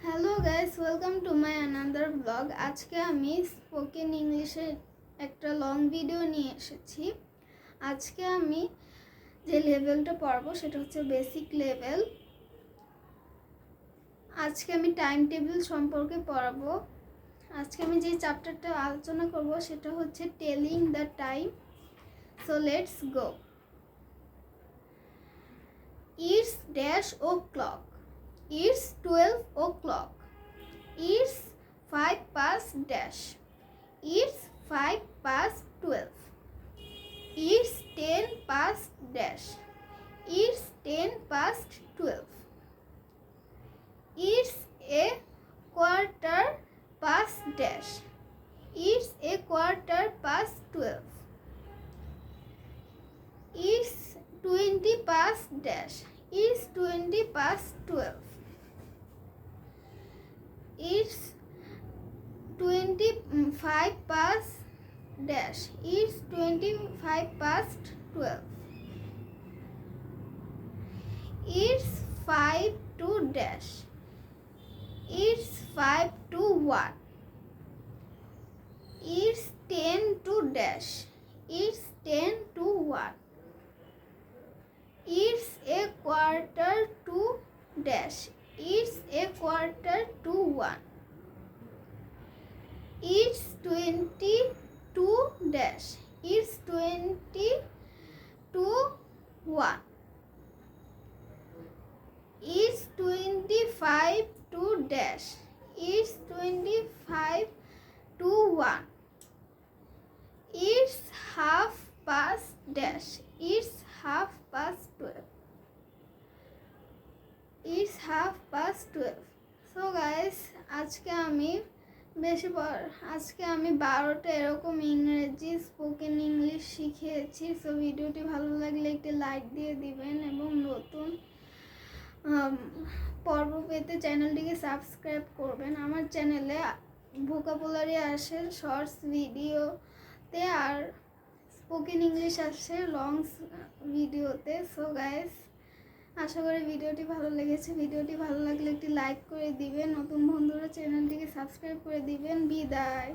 Hello guys, welcome to my another blog. আজকে আমি spoken ইংলিশের একটা লং ভিডিও নিয়ে এসেছি। আজকে আমি যে লেভেলটা পড়বো সেটা হচ্ছে বেসিক লেভেল। আজকে আমি টাইম টেবিল সম্পর্কে পড়াবো। আজকে আমি যে চ্যাপ্টারটা আলোচনা করব সেটা হচ্ছে telling the time. So let's go. It's dash o'clock, it's 12 o'clock, it's 5 past dash, it's 5 past 12, it's 10 past dash, it's 10 past 12, it's a quarter past dash, it's a quarter past 12, it's 20 past dash, it's 20 past 12, it's 25 past dash, it's 25 past 12, it's 5 to dash, it's 5 to 1, it's 10 to dash, it's 10 to 1, it's a quarter to dash, it's a quarter to 1, it's 22 dash, it's 20 to 1, it's 25 to dash, it's 25 to 1, it's half past dash, it's half past 12, it's half past 12. So guys, আজকে আমি 12টা এরকম ইংরেজি spoken English শিখিয়েছি। So ভিডিওটি ভালো লাগলে একটি like দিয়ে দিবেন এবং নতুন পর্ব পেতে চ্যানেলটিকে সাবস্ক্রাইব করবেন। আমার চ্যানেলে ভোকাবুলারি আসে শর্টস ভিডিওতে আর স্পোকেন ইংলিশ আসে লং ভিডিওতে। সো গাইস, আশা করি ভিডিওটি ভালো লেগেছে। ভিডিওটি ভালো লাগলে একটি লাইক করে দিবেন, নতুন বন্ধুরা চ্যানেলটিকে সাবস্ক্রাইব করে দিবেন। বিদায়।